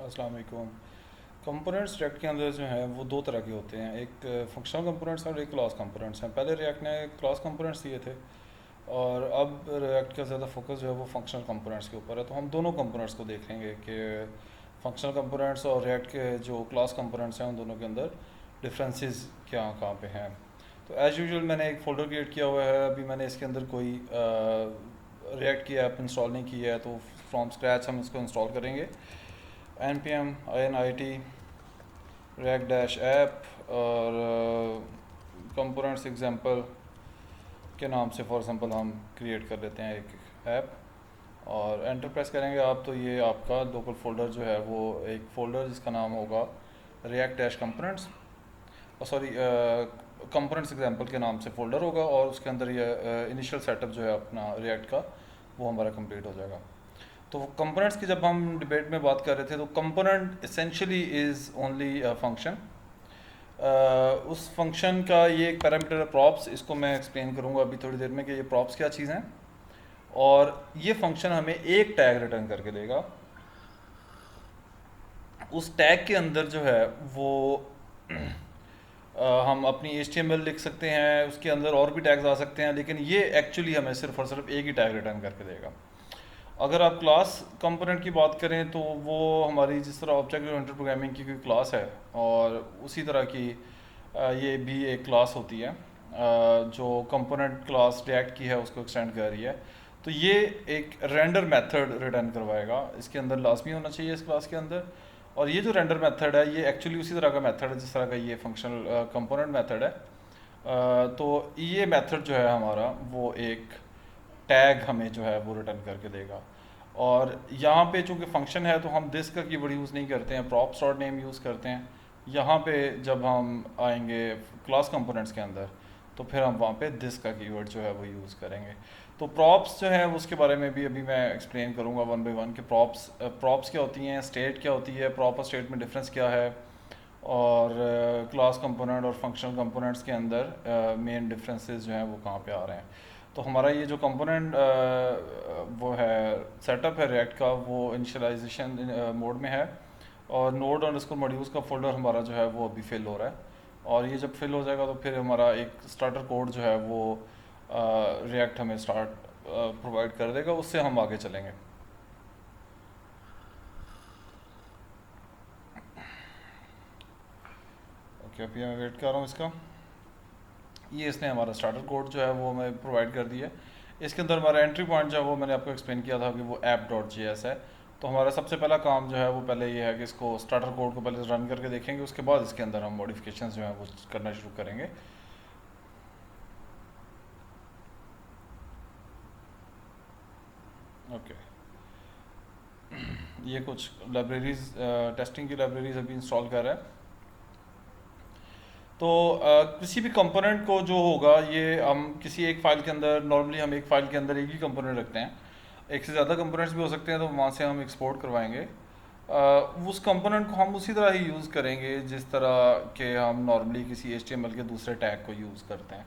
अस्सलाम वालेकुम। Components react के अंदर जो है वो दो तरह के होते हैं, एक फंक्शनल कंपोनेंट्स और एक क्लास कंपोनेंट्स हैं। पहले रिएक्ट ने क्लास कंपोनेंट्स दिए थे और अब रिएक्ट का ज़्यादा फोकस जो है वो फंक्शनल कंपोनेंट्स के ऊपर है। तो हम दोनों कंपोनेंट्स को देख लेंगे कि फंक्शनल कंपोनेंट्स और रिएक्ट के जो क्लास कंपोनेंट्स हैं उन दोनों के अंदर डिफरेंसेस क्या कहाँ पे हैं। तो एज़ यूजुअल मैंने एक फ़ोल्डर क्रिएट किया हुआ है। अभी मैंने इसके अंदर कोई रिएक्ट की ऐप इंस्टॉल नहीं की है, तो फ्रॉम स्क्रैच हम इसको इंस्टॉल करेंगे। npm init react dash app और कंपोनेंट्स एग्जांपल के नाम से फॉर एग्जांपल हम क्रिएट कर लेते हैं एक ऐप और एंटर प्रेस करेंगे आप, तो ये आपका लोकल फोल्डर जो है वो एक फ़ोल्डर जिसका नाम होगा react dash components, sorry components example के नाम से फ़ोल्डर होगा और उसके अंदर ये इनिशियल सेटअप जो है अपना रिएक्ट का वो हमारा कंप्लीट हो जाएगा। तो कंपोनेंट्स की जब हम डिबेट में बात कर रहे थे तो component essentially is only function. उस फंक्शन का ये एक पैरामीटर है प्रॉप्स, इसको मैं एक्सप्लेन करूँगा अभी थोड़ी देर में कि ये प्रॉप्स क्या चीज़ हैं। और ये फंक्शन हमें एक टैग रिटर्न करके देगा। उस टैग के अंदर जो है वो हम अपनी HTML लिख सकते हैं, उसके अंदर और भी टैग्स आ सकते हैं, लेकिन ये एक्चुअली हमें सिर्फ और सिर्फ एक ही टैग रिटर्न करके देगा। अगर आप क्लास कंपोनेंट की बात करें तो वो हमारी जिस तरह ऑब्जेक्ट ओरिएंटेड प्रोग्रामिंग की कोई क्लास है और उसी तरह की ये भी एक क्लास होती है जो कंपोनेंट क्लास रिएक्ट की है उसको एक्सटेंड कर रही है। तो ये एक रेंडर मेथड रिटर्न करवाएगा, इसके अंदर लाजमी होना चाहिए इस क्लास के अंदर। और ये जो रेंडर मेथड है ये एक्चुअली उसी तरह का मेथड है जिस तरह का ये फंक्शनल कंपोनेंट मेथड है। तो ये मेथड जो है हमारा वो एक टैग हमें जो है वो रिटर्न करके देगा। और यहाँ पे चूँकि फंक्शन है तो हम दिस का कीवर्ड यूज़ नहीं करते हैं, प्रॉप्स डॉट नेम यूज़ करते हैं। यहाँ पे जब हम आएंगे क्लास कंपोनेंट्स के अंदर तो फिर हम वहाँ पे दिस का कीवर्ड जो है वो यूज़ करेंगे। तो प्रॉप्स जो है उसके बारे में भी अभी मैं एक्सप्लेन करूँगा वन बाई वन कि प्रॉप्स क्या होती हैं, स्टेट क्या होती है, प्रॉप और स्टेट में डिफरेंस क्या है, और क्लास कंपोनेंट और फंक्शनल कंपोनेंट्स के अंदर मेन डिफरेंसेस जो हैं वो कहाँ पे आ रहे हैं। तो हमारा ये जो कंपोनेंट वो है सेटअप है रिएक्ट का वो इनिशियलाइजेशन मोड में है और नोड और इसको मॉड्यूल्स का फोल्डर हमारा जो है वो अभी फिल हो रहा है। और ये जब फिल हो जाएगा तो फिर हमारा एक स्टार्टर कोड जो है वो रिएक्ट हमें स्टार्ट प्रोवाइड कर देगा, उससे हम आगे चलेंगे। ओके, अभी मैं वेट कर रहा हूँ इसका। ये इसने हमारा स्टार्टर कोड जो है वो हमें प्रोवाइड कर दिया। इसके अंदर हमारा एंट्री पॉइंट जो है वो मैंने आपको एक्सप्लेन किया था कि वो app.js है। तो हमारा सबसे पहला काम जो है वो पहले ये है कि इसको स्टार्टर कोड को पहले रन करके देखेंगे, उसके बाद इसके अंदर हम मॉडिफिकेशंस जो हैं वो करना शुरू करेंगे। ओके, ये कुछ लाइब्रेरीज टेस्टिंग की लाइब्रेरीज अभी इंस्टॉल कर रहा है। तो किसी भी कंपोनेंट को जो होगा ये हम किसी एक फ़ाइल के अंदर, नॉर्मली हम एक फ़ाइल के अंदर एक ही कंपोनेंट रखते हैं, एक से ज़्यादा कंपोनेंट्स भी हो सकते हैं, तो वहाँ से हम एक्सपोर्ट करवाएंगे। उस कंपोनेंट को हम उसी तरह ही यूज़ करेंगे जिस तरह के हम नॉर्मली किसी HTML के दूसरे टैग को यूज़ करते हैं।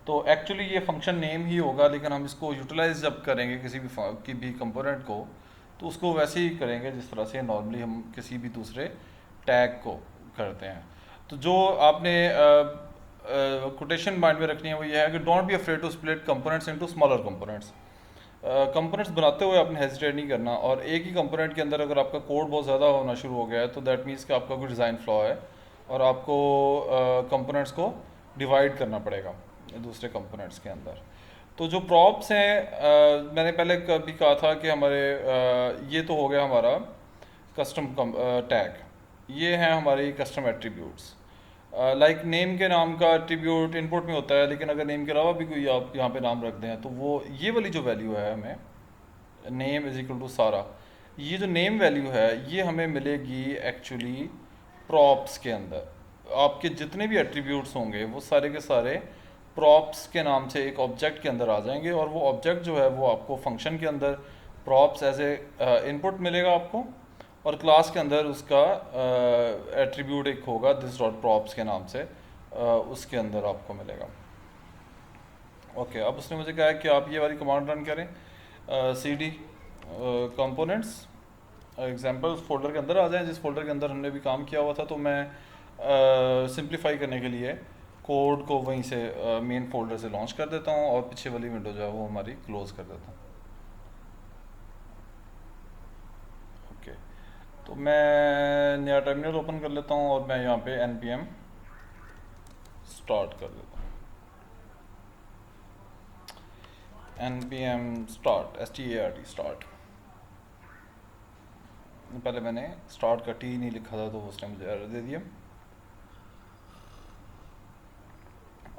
तो एक्चुअली ये फंक्शन नेम ही होगा, लेकिन हम इसको यूटिलाइज जब करेंगे किसी भी कंपोनेंट को तो उसको वैसे ही करेंगे जिस तरह से नॉर्मली हम किसी भी दूसरे टैग को करते हैं। तो जो आपने कोटेशन माइंड में रखनी है वो ये है कि don't be afraid to split components into smaller components. Components बनाते हुए आपने हेजिटेट नहीं करना, और एक ही कंपोनेंट के अंदर अगर आपका कोड बहुत ज़्यादा होना शुरू हो गया है तो दैट मीन्स कि आपका कोई डिज़ाइन फ्लॉ है और आपको कंपोनेंट्स को डिवाइड करना पड़ेगा दूसरे कंपोनेंट्स के अंदर। तो जो प्रॉप्स हैं मैंने पहले भी कहा था कि हमारे ये तो हो गया हमारा कस्टम टैग, ये हैं हमारी कस्टम एट्रीब्यूट्स। लाइक नेम के नाम का एट्रीब्यूट इनपुट में होता है, लेकिन अगर नेम के अलावा भी कोई आप यहाँ पे नाम रख दें तो वो ये वाली जो वैल्यू है हमें नेम इज इक्वल टू सारा, ये जो नेम वैल्यू है ये हमें मिलेगी एक्चुअली प्रॉप्स के अंदर। आपके जितने भी एट्रीब्यूट्स होंगे वो सारे के सारे प्रॉप्स के नाम से एक ऑब्जेक्ट के अंदर आ जाएंगे, और वो ऑब्जेक्ट जो है वो आपको फंक्शन के अंदर प्रॉप्स एज ए इनपुट मिलेगा आपको, और क्लास के अंदर उसका एट्रीब्यूट एक होगा दिस डॉट प्रॉप्स के नाम से, उसके अंदर आपको मिलेगा। ओके, अब उसने मुझे कहा है कि आप ये वाली कमांड रन करें, cd कंपोनेंट्स एग्जाम्पल फोल्डर के अंदर आ जाएं, जिस फोल्डर के अंदर हमने भी काम किया हुआ था। तो मैं सिंप्लीफाई करने के लिए कोड को वहीं से मेन फोल्डर से लॉन्च कर देता हूँ और पीछे वाली विंडो जो है वो हमारी क्लोज कर देता हूँ। ओके, तो मैं नया टर्मिनल ओपन कर लेता हूँ और मैं यहाँ पे npm स्टार्ट कर देता हूँ। npm start start। पहले मैंने स्टार्ट का टी नहीं लिखा था तो उसने मुझे एरर दे दिया।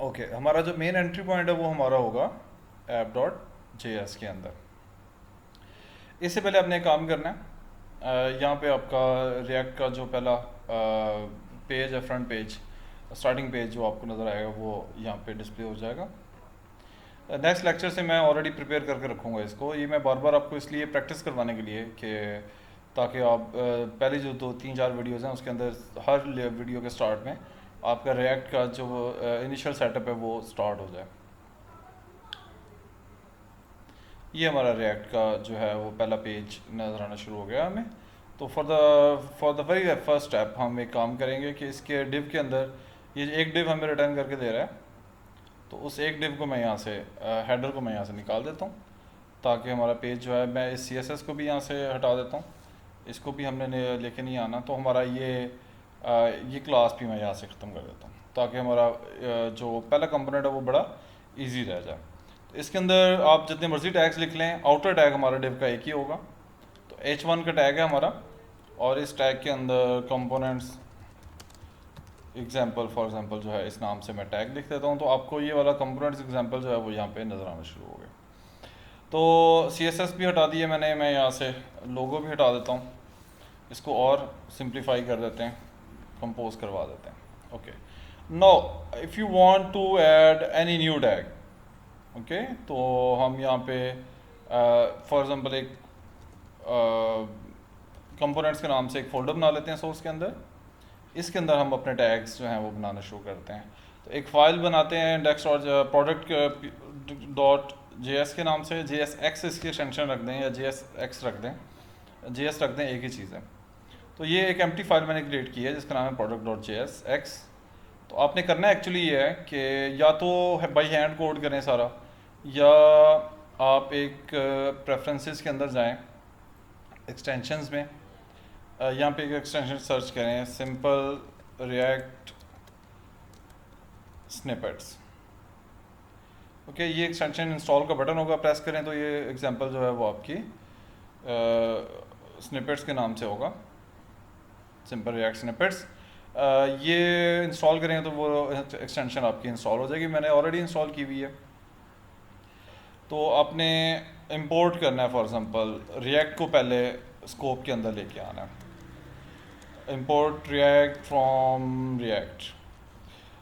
ओके, हमारा जो मेन एंट्री पॉइंट है वो हमारा होगा app.js के अंदर। इससे पहले आपने एक काम करना है, यहाँ पे आपका रिएक्ट का जो पहला पेज है, फ्रंट पेज, स्टार्टिंग पेज जो आपको नज़र आएगा वो यहाँ पे डिस्प्ले हो जाएगा। नेक्स्ट लेक्चर से मैं ऑलरेडी प्रिपेयर करके रखूँगा इसको। ये मैं बार बार आपको इसलिए प्रैक्टिस करवाने के लिए कि ताकि आप पहले जो 2-3-4 वीडियोज़ हैं उसके अंदर हर वीडियो के स्टार्ट में आपका रिएक्ट का जो इनिशियल सेटअप है वो स्टार्ट हो जाए। ये हमारा रिएक्ट का जो है वो पहला पेज नज़र आना शुरू हो गया हमें। तो for the very first step हम एक काम करेंगे कि इसके डिव के अंदर ये एक डिव हमें रिटर्न करके दे रहा है, तो उस एक डिव को मैं यहाँ से हेडर को मैं यहाँ से निकाल देता हूँ ताकि हमारा पेज जो है, मैं इस CSS को भी यहाँ से हटा देता हूँ, इसको भी हमने लेके नहीं आना। तो हमारा ये क्लास भी मैं यहाँ से ख़त्म कर देता हूँ ताकि हमारा जो पहला कंपोनेंट है वो बड़ा इजी रह जाए। तो इसके अंदर आप जितने मर्जी टैग्स लिख लें, आउटर टैग हमारा डिव का एक ही होगा। तो h1 का टैग है हमारा और इस टैग के अंदर कंपोनेंट्स एग्जाम्पल फॉर एग्जाम्पल जो है इस नाम से मैं टैग लिख देता हूँ। तो आपको ये वाला कंपोनेंट्स एग्जाम्पल जो है वो यहाँ पे नज़र आना शुरू हो गया। तो CSS भी हटा दिए मैंने, मैं यहाँ से लोगो भी हटा देता हूँ, इसको और सिंप्लीफाई कर देते हैं, कंपोज करवा देते हैं। Okay, now if you want to add any new tag, okay, तो हम यहाँ पे फॉर एग्जांपल एक कंपोनेंट्स के नाम से एक फोल्डर बना लेते हैं सोर्स के अंदर। इसके अंदर हम अपने टैग्स जो हैं वो बनाना शुरू करते हैं। तो एक फ़ाइल बनाते हैं इंडेक्स और product.js के नाम से, JSX इसकी एक्सटेंशन रख दें या JSX रख दें, JS रख दें, एक ही चीज़ है। तो ये एक एम्प्टी फाइल मैंने क्रिएट की है जिसका नाम है product.jsx। तो आपने करना एक्चुअली ये है कि या तो बाई हैंड कोड करें सारा, या आप एक प्रेफरेंसेस के अंदर जाएं, एक्सटेंशंस में, यहाँ पे एक एक्सटेंशन सर्च करें, सिंपल रिएक्ट स्निपेट्स। ओके, ये एक्सटेंशन इंस्टॉल का बटन होगा, प्रेस करें तो ये एग्जांपल जो है वो आपकी स्निपेट्स के नाम से होगा, सिंपल रिएक्ट स्निपेट्स। ये इंस्टॉल करें तो वो एक्सटेंशन आपकी इंस्टॉल हो जाएगी। मैंने ऑलरेडी इंस्टॉल की हुई है। तो आपने इंपोर्ट करना है, फॉर एग्जांपल रिएक्ट को पहले स्कोप के अंदर लेके आना है, import react from react.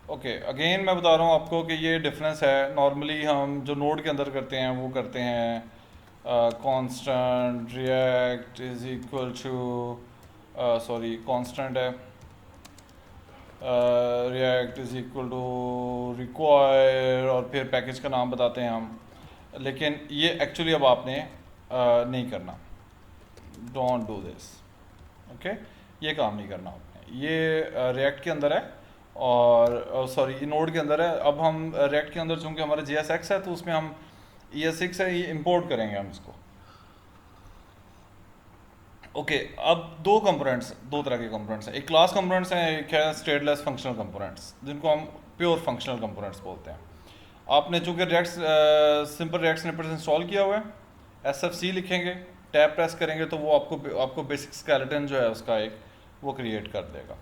Okay, again मैं बता रहा हूँ आपको कि ये डिफरेंस है। नॉर्मली हम जो नोड के अंदर करते हैं वो करते हैं constant react is equal to sorry constant है react is equal to require और फिर पैकेज का नाम बताते हैं हम। लेकिन ये एक्चुअली अब आपने नहीं करना, डोंट डू दिस। ओके, ये काम नहीं करना आपने। ये रिएक्ट के अंदर है और सॉरी नोड के अंदर है। अब हम रिएक्ट के अंदर चूँकि हमारा JSX है तो उसमें हम ES6 है, ये इंपोर्ट करेंगे हम इसको। ओके, अब दो तरह के कंपोनेंट्स हैं। एक क्लास कंपोनेंट्स हैं, एक है स्टेटलेस फंक्शनल कंपोनेंट्स, जिनको हम प्योर फंक्शनल कंपोनेंट्स बोलते हैं। आपने चूँकि सिंपल रिएक्ट स्निपेट्स इंस्टॉल किया हुआ है, SFC लिखेंगे, टैब प्रेस करेंगे तो वो आपको बेसिक स्केलेटन जो है उसका एक वो क्रिएट कर देगा।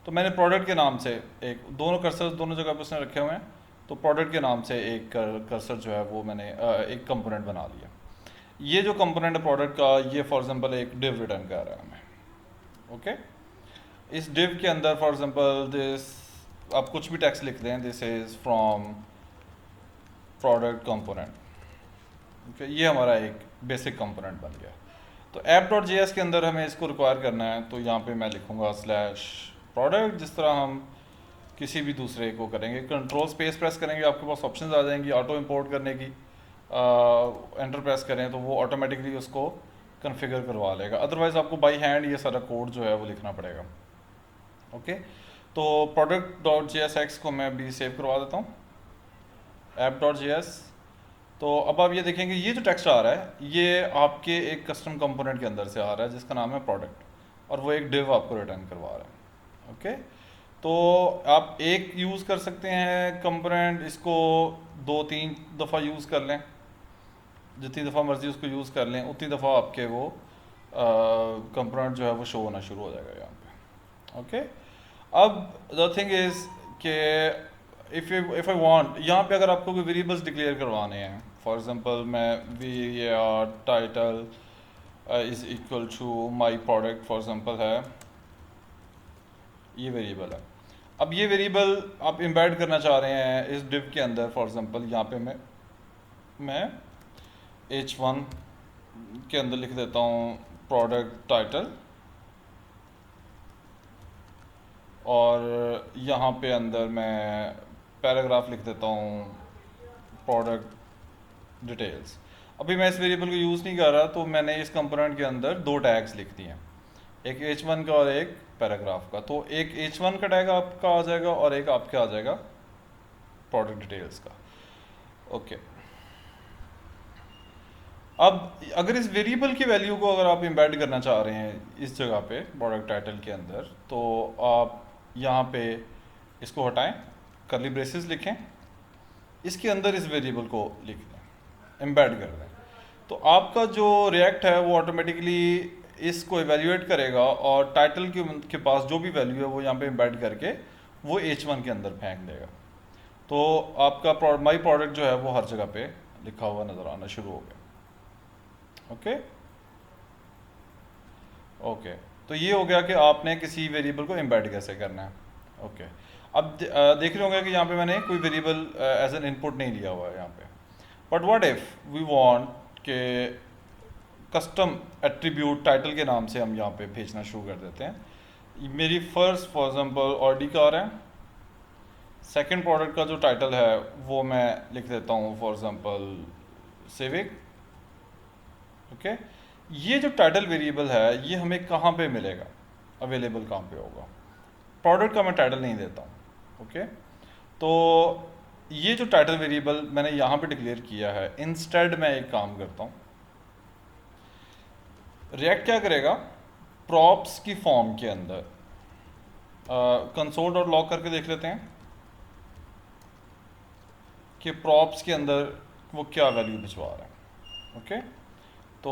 तो मैंने प्रोडक्ट के नाम से एक, दोनों कर्सर दोनों जगह पे उसने रखे हुए हैं, तो प्रोडक्ट के नाम से एक कर्सर जो है वो मैंने एक कंपोनेंट बना लिया। ये जो कंपोनेंट है प्रोडक्ट का, ये फॉर एग्जांपल एक डिव रिटर्न कर रहा है हमें। ओके, इस डिव के अंदर फॉर एग्जांपल दिस, आप कुछ भी टेक्स्ट लिख दें, this is from product component. Okay, ये हमारा एक बेसिक कंपोनेंट बन गया। तो app.js के अंदर हमें इसको रिक्वायर करना है, तो यहाँ पे मैं लिखूँगा /product, जिस तरह हम किसी भी दूसरे को करेंगे। कंट्रोल स्पेस प्रेस करेंगे, आपके पास ऑप्शंस आ जाएंगी ऑटो इंपोर्ट करने की। एंटर प्रेस करें तो वो ऑटोमेटिकली उसको कन्फिगर करवा लेगा, अदरवाइज़ आपको बाई हैंड ये सारा कोड जो है वो लिखना पड़ेगा। ओके, तो product.jsx को मैं भी सेव करवा देता हूँ, app.js। तो अब आप ये देखेंगे ये जो टेक्स्ट आ रहा है ये आपके एक कस्टम कंपोनेंट के अंदर से आ रहा है जिसका नाम है प्रोडक्ट, और वो एक डिव आपको रिटर्न करवा रहा है। ओके, तो आप एक यूज़ कर सकते हैं कंपोनेंट, इसको 2-3 दफ़ा यूज़ कर लें, जितनी दफ़ा मर्ज़ी उसको यूज़ कर लें उतनी दफ़ा आपके वो कंपोनेंट जो है वो शो होना शुरू हो जाएगा यहाँ पे। ओके, अब द थिंग इज़ कि इफ़ आई वांट, यहाँ पे अगर आपको कोई वेरिएबल्स डिक्लेयर करवाने हैं, फॉर एग्जांपल मैं we are title is equal to my product for example है, ये वेरिएबल है। अब ये वेरिएबल आप एम्बेड करना चाह रहे हैं इस डिव के अंदर, फॉर एग्जांपल यहाँ पे मैं h1 के अंदर लिख देता हूँ प्रोडक्ट टाइटल, और यहाँ पे अंदर मैं पैराग्राफ लिख देता हूँ प्रोडक्ट डिटेल्स। अभी मैं इस वेरिएबल को यूज़ नहीं कर रहा, तो मैंने इस कंपोनेंट के अंदर 2 टैग्स लिख दिए हैं, एक h1 का और एक पैराग्राफ का। तो एक h1 का टैग आपका आ जाएगा और एक आपके आ जाएगा प्रोडक्ट डिटेल्स का। ओके, अब अगर इस वेरिएबल की वैल्यू को अगर आप एम्बेड करना चाह रहे हैं इस जगह पे प्रोडक्ट टाइटल के अंदर, तो आप यहाँ पे इसको हटाएं, कर्ली ब्रेसेस लिखें, इसके अंदर इस वेरिएबल को लिख दें, एम्बेड कर दें, तो आपका जो रिएक्ट है वो ऑटोमेटिकली इसको इवेल्युएट करेगा और टाइटल के पास जो भी वैल्यू है वो यहाँ पे एम्बेड करके वो h1 के अंदर फेंक देगा। तो आपका माई प्रोडक्ट जो है वो हर जगह पे लिखा हुआ नज़र आना शुरू हो गया। ओके ओके, तो ये हो गया कि आपने किसी वेरिएबल को एम्बेड कैसे करना है। ओके, अब देख रहे होंगे कि यहाँ पे मैंने कोई वेरिएबल एज एन इनपुट नहीं लिया हुआ है यहाँ पे, but what if we want के कस्टम एट्रीब्यूट टाइटल के नाम से हम यहाँ पे भेजना शुरू कर देते हैं। मेरी first for example Audi car है, सेकंड प्रोडक्ट का जो टाइटल है वो मैं लिख देता हूँ फॉर एग्जांपल सिविक। ओके, ये जो टाइटल वेरिएबल है ये हमें कहाँ पे मिलेगा, अवेलेबल कहाँ पे होगा, प्रोडक्ट का मैं टाइटल नहीं देता हूँ। ओके, तो ये जो टाइटल वेरिएबल मैंने यहाँ पे डिक्लेयर किया है, इंस्टेड मैं एक काम करता हूँ, रिएक्ट क्या करेगा, प्रॉप्स की फॉर्म के अंदर कंसोल डॉट लॉग करके देख लेते हैं कि प्रॉप्स के अंदर वो क्या वैल्यू भिजवा रहा है। ओके, तो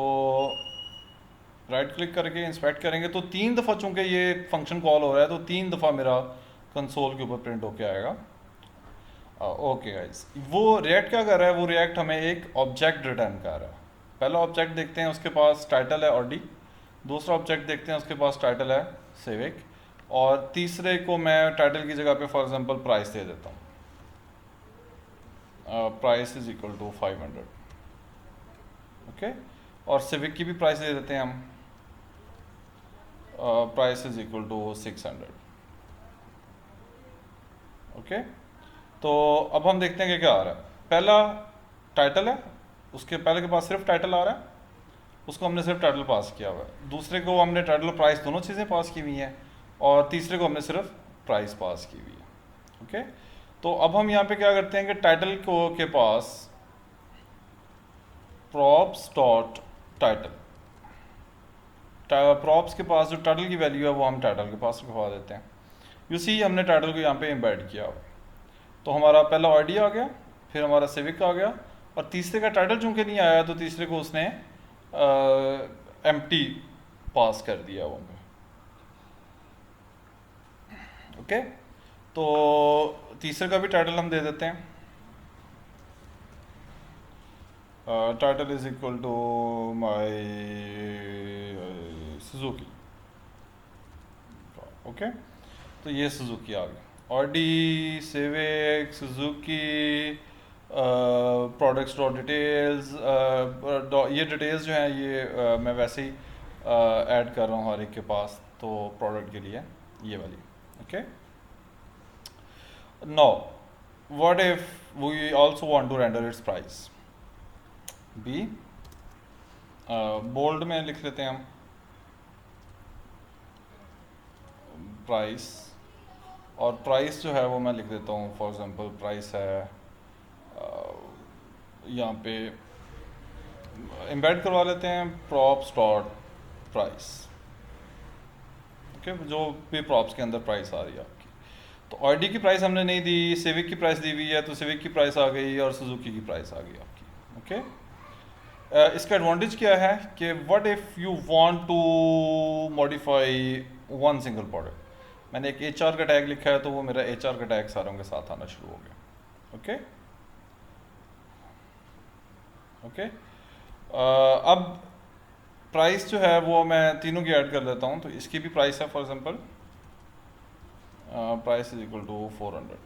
राइट क्लिक करके इंस्पेक्ट करेंगे तो 3 दफ़ा चूंकि ये फंक्शन कॉल हो रहा है तो 3 दफ़ा मेरा कंसोल के ऊपर प्रिंट होके आएगा। ओके गाइस, वो रिएक्ट क्या कर रहा है, वो रिएक्ट हमें एक ऑब्जेक्ट रिटर्न कर रहा है। पहला ऑब्जेक्ट देखते हैं, उसके पास टाइटल है ऑडी, दूसरा ऑब्जेक्ट देखते हैं उसके पास टाइटल है सिविक, और तीसरे को मैं टाइटल की जगह पे फॉर एग्जांपल प्राइस दे देता हूँ, price is equal to 500। Okay, और सिविक की भी प्राइस दे देते हैं हम, price is equal to 600। Okay, तो अब हम देखते हैं कि क्या आ रहा है। पहला टाइटल है, उसके पहले के पास सिर्फ टाइटल आ रहा है, उसको हमने सिर्फ टाइटल पास किया हुआ है, दूसरे को हमने टाइटल प्राइस दोनों चीज़ें पास की हुई हैं, और तीसरे को हमने सिर्फ प्राइस पास की हुई है। ओके, तो अब हम यहाँ पे क्या करते हैं कि टाइटल को के पास प्रॉप्स डॉट टाइटल, प्रॉप्स के पास जो टाइटल की वैल्यू है वो हम टाइटल के पास रखवा देते हैं। यू सी, हमने टाइटल को यहाँ पे एम्बेड किया हुआ, तो हमारा पहला ऑडी आ गया, फिर हमारा सिविक आ गया, और तीसरे का टाइटल चूंकि नहीं आया तो तीसरे को उसने एम्प्टी पास कर दिया वो हमें। ओके, तो तीसरे का भी टाइटल हम दे देते हैं, title is equal to my Suzuki. Okay, तो ये सुजुकी आ गया, Audi Civic Suzuki products dot details, ये डिटेल्स जो हैं ये मैं वैसे ही ऐड कर रहा हूँ हर एक के पास, तो प्रोडक्ट के लिए ये वाली। Okay, now what if we also want to render its price, B bold में लिख लेते हैं हम प्राइस, और प्राइस जो है वो मैं लिख देता हूँ, फॉर एग्जांपल प्राइस है यहाँ पे एम्बेड करवा लेते हैं प्रॉप्स डॉट प्राइस। ओके, जो भी प्रॉप्स के अंदर प्राइस आ रही है आपकी। तो ऑडी की प्राइस हमने नहीं दी, सिविक की प्राइस दी हुई है, तो सिविक की प्राइस आ गई और सुजुकी की प्राइस आ गई आपकी। ओके, इसका एडवांटेज क्या है कि what if you want to modify one single product. मैंने एक एचआर का टैग लिखा है, तो वो मेरा एचआर का टैग सारों के साथ आना शुरू हो गया। ओके ओके, अब प्राइस जो है वो मैं तीनों की ऐड कर लेता हूँ। तो इसकी भी प्राइस है, for example price is equal to 400।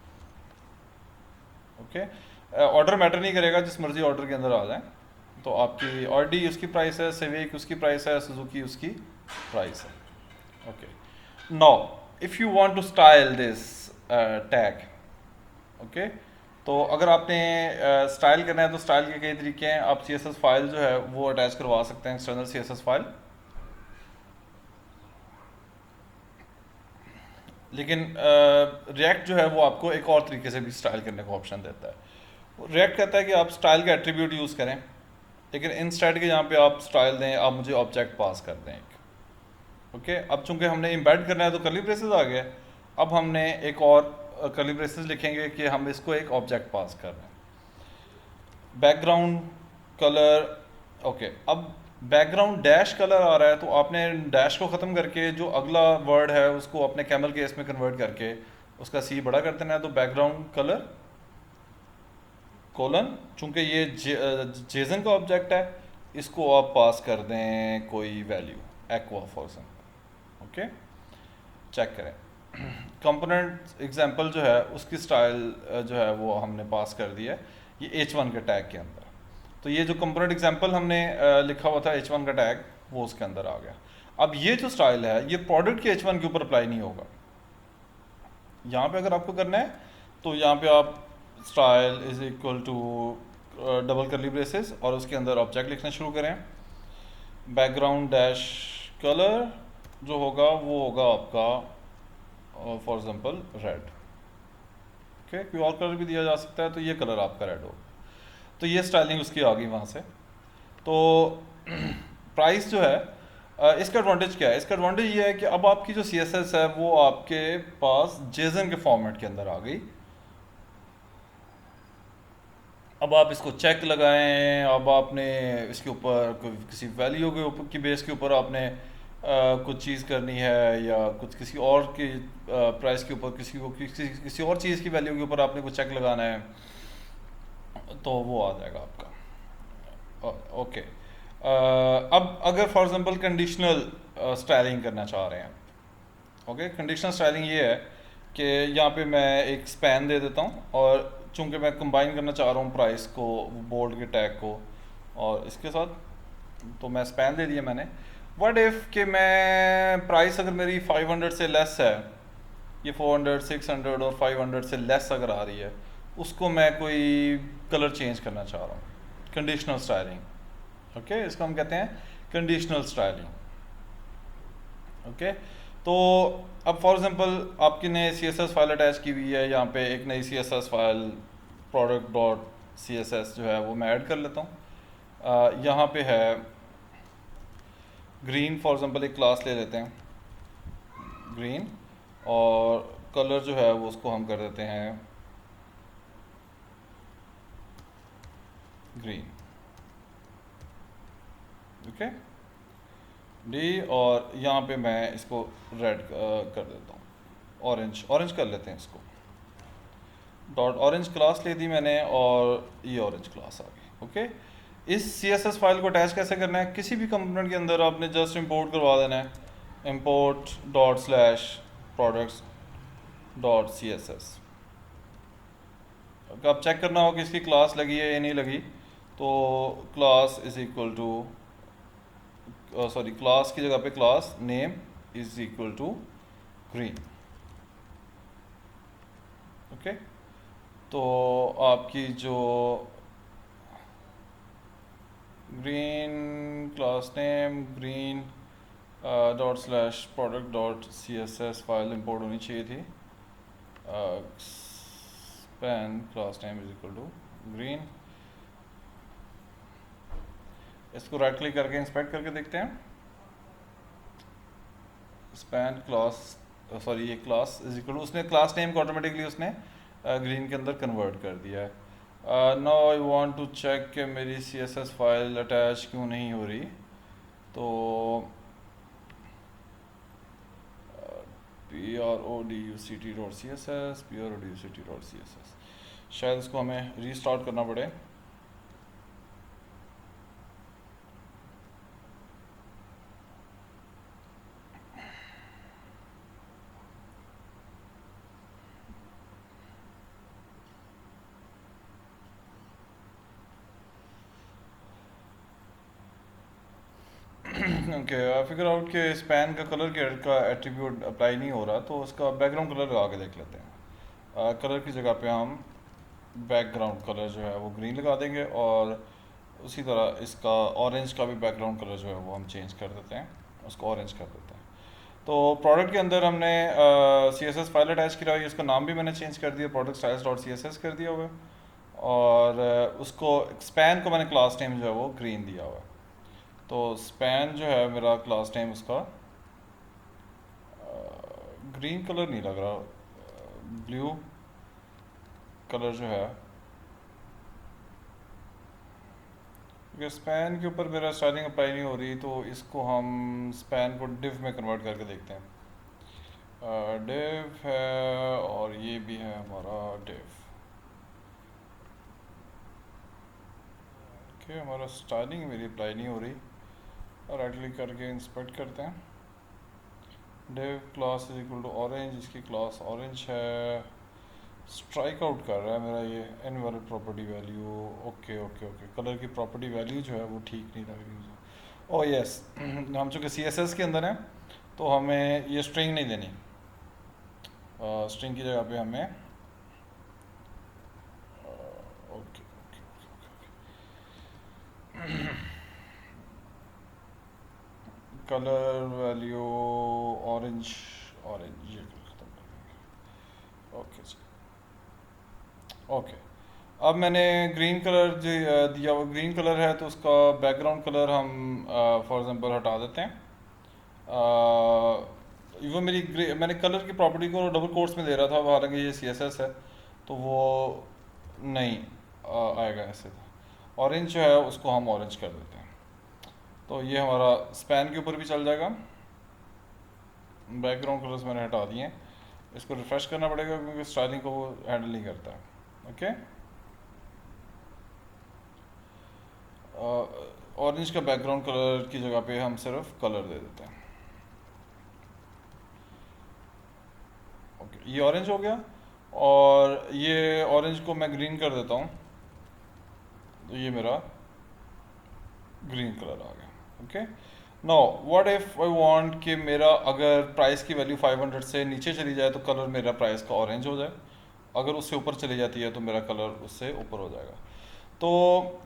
Okay, order matter नहीं करेगा, जिस मर्जी ऑर्डर के अंदर आ जाए। तो आपकी ऑडी उसकी प्राइस है, सिविक उसकी प्राइस है, सुजुकी उसकी प्राइस है। Okay, now if you want to style this tag, okay, तो अगर आपने स्टाइल करना है तो स्टाइल के कई तरीके हैं। आप CSS फाइल जो है वो अटैच करवा सकते हैं, एक्सटर्नल CSS फाइल। लेकिन रिएक्ट जो है वो आपको एक और तरीके से भी स्टाइल करने का ऑप्शन देता है। रिएक्ट कहता है कि आप स्टाइल का एट्रीब्यूट यूज़ करें, लेकिन इंस्टेड के यहाँ पे आप स्टाइल दें, आप मुझे ऑब्जेक्ट पास कर दें एक। ओके, अब चूंकि हमने इम्बेड करना है तो कर्ली ब्रेसेस आ गया। अब हमने एक और कर्ली ब्रेसेस लिखेंगे कि हम इसको एक ऑब्जेक्ट पास कर रहे हैं। बैकग्राउंड कलर, ओके, अब बैकग्राउंड डैश कलर आ रहा है, तो आपने डैश को ख़त्म करके जो अगला वर्ड है उसको अपने कैमल केस में कन्वर्ट करके उसका सी बड़ा कर देना है। तो बैकग्राउंड कलर कोलन, चूंकि ये जेसन का ऑब्जेक्ट है, इसको आप पास कर दें कोई value aqua for example. Okay, check करें कंपोनेंट एग्जांपल जो है उसकी स्टाइल जो है वो हमने पास कर दिया है ये H1 के टैग के अंदर। तो ये जो कंपोनेंट एग्जांपल हमने लिखा हुआ था H1 का टैग, वो उसके अंदर आ गया। अब ये जो स्टाइल है ये प्रोडक्ट के H1 के ऊपर अप्लाई नहीं होगा। यहाँ पे अगर आपको करना है तो यहाँ पे आप style is equal to double curly braces और उसके अंदर ऑब्जेक्ट लिखना शुरू करें। बैकग्राउंड डैश कलर जो होगा वो होगा आपका फॉर एग्जांपल रेड। ओके, कोई और कलर भी दिया जा सकता है, तो ये कलर आपका रेड होगा। तो ये स्टाइलिंग उसकी आ गई वहाँ से। तो प्राइस जो है इसका एडवांटेज क्या है? इसका एडवांटेज ये है कि अब आपकी जो CSS है वो आपके पास जेसन के फॉर्मेट के अंदर आ गई। अब आप इसको चेक लगाएं, अब आपने इसके ऊपर कोई किसी वैल्यू के ऊपर की बेस के ऊपर आपने कुछ चीज़ करनी है, या कुछ किसी और की प्राइस के ऊपर किसी और चीज़ की वैल्यू के ऊपर आपने कुछ चेक लगाना है, तो वो आ जाएगा आपका। ओके, अब अगर फॉर एग्जांपल कंडीशनल स्टाइलिंग करना चाह रहे हैं, ओके, कंडीशनल स्टाइलिंग ये है कि यहाँ पे मैं एक स्पैन दे देता हूँ, और चूंकि मैं कंबाइन करना चाह रहा हूँ प्राइस को, बोल्ड के टैग को और इसके साथ, तो मैं स्पैन दे दिया मैंने। व्हाट इफ़ कि मैं प्राइस अगर मेरी 500 से लेस है, ये 400 600 और 500 से लेस अगर आ रही है, उसको मैं कोई कलर चेंज करना चाह रहा हूँ, कंडीशनल स्टाइलिंग। ओके, इसको हम कहते हैं कंडीशनल स्टाइलिंग। ओके, तो अब फॉर एग्जांपल आपकी ने CSS फाइल अटैच की हुई है, यहाँ पे एक नई CSS file product dot CSS जो है वो मैं ऐड कर लेता हूँ। यहाँ पे है ग्रीन, फॉर एग्जांपल एक क्लास ले लेते हैं ग्रीन, और कलर जो है वो उसको हम कर देते हैं ग्रीन। ओके डी, और यहाँ पे मैं इसको रेड कर देता हूँ, ऑरेंज ऑरेंज कर लेते हैं इसको। डॉट ऑरेंज क्लास ले दी मैंने, और ये ऑरेंज क्लास आ गई। ओके, इस CSS फाइल को अटैच कैसे करना है? किसी भी कंपोनेंट के अंदर आपने जस्ट इंपोर्ट करवा देना है, import dot slash products dot CSS। अब चेक करना हो कि इसकी क्लास लगी है या नहीं लगी, तो class is equal to sorry, class की जगह पे class name is equal to green. Okay, तो आपकी जो green class name green dot slash product dot C S S file import होनी चाहिए थी। Span class name is equal to green. इसको राइट क्लिक करके इंस्पेक्ट करके देखते हैं। स्पैन क्लास सॉरी ये क्लास इज इक्वल टू, उसने क्लास नेम को ऑटोमेटिकली उसने ग्रीन के अंदर कन्वर्ट कर दिया है। Now I want to check कि मेरी C S S file attach क्यों नहीं हो रही। तो PRODUCT.CSS PRODUCT.CSS शायद इसको हमें रीस्टार्ट करना पड़े। ओके फिगर आउट के स्पैन का कलर का एट्रीब्यूट अप्लाई नहीं हो रहा, तो उसका बैकग्राउंड कलर लगा के देख लेते हैं। कलर की जगह पे हम बैकग्राउंड कलर जो है वो ग्रीन लगा देंगे, और उसी तरह इसका ऑरेंज का भी बैकग्राउंड कलर जो है वो हम चेंज कर देते हैं, उसको ऑरेंज कर देते हैं। तो प्रोडक्ट के अंदर हमने C S S file attach किया हुई है, उसका नाम भी मैंने चेंज कर दिया, product styles dot C S S कर दिया हुआ है, और उसको स्पैन को मैंने क्लास नेम जो है वो ग्रीन दिया हुआ है। तो स्पैन जो है मेरा क्लास नेम उसका ग्रीन कलर नहीं लग रहा, ब्लू कलर जो है, क्योंकि स्पैन के ऊपर मेरा स्टाइलिंग अप्लाई नहीं हो रही, तो इसको हम स्पैन को डिव में कन्वर्ट करके देखते हैं। डिव है और ये भी है हमारा डिव। ओके हमारा स्टाइलिंग मेरी अप्लाई नहीं हो रही, और राइट क्लिक करके इंस्पेक्ट करते हैं। Div class is equal to orange, इसकी क्लास ऑरेंज है। स्ट्राइक आउट कर रहा है मेरा ये invalid property value. Okay okay okay colour की प्रॉपर्टी वैल्यू जो है वो ठीक नहीं लग रही मुझे। ओह यस हम चूँकि सी एस एस के अंदर हैं तो हमें ये स्ट्रिंग नहीं देनी, स्ट्रिंग की जगह पे हमें okay colour value orange, orange ये खत्म कर देंगे। ओके जी ओके। अब मैंने ग्रीन कलर दिया हुआ ग्रीन कलर है, तो उसका बैकग्राउंड कलर हम फॉर एग्जांपल हटा देते हैं। वो मैंने कलर की प्रॉपर्टी को डबल कोट्स में दे रहा था, हालांकि ये सी एस एस है तो वो नहीं आएगा ऐसे। ऑरेंज जो है उसको हम ऑरेंज कर देते हैं, तो ये हमारा स्पैन के ऊपर भी चल जाएगा। बैकग्राउंड कलर्स मैंने हटा दिए, इसको रिफ्रेश करना पड़ेगा क्योंकि स्टाइलिंग को वो हैंडल नहीं करता है। ओके ऑरेंज का बैकग्राउंड कलर की जगह पे हम सिर्फ कलर दे देते हैं। ओके ये ऑरेंज हो गया, और ये ऑरेंज को मैं ग्रीन कर देता हूँ, तो ये मेरा ग्रीन कलर आ गया। Okay now what if I want कि मेरा अगर प्राइस की वैल्यू 500 से नीचे चली जाए तो कलर मेरा प्राइस का ऑरेंज हो जाए, अगर उससे ऊपर चली जाती है तो मेरा कलर उससे ऊपर हो जाएगा। तो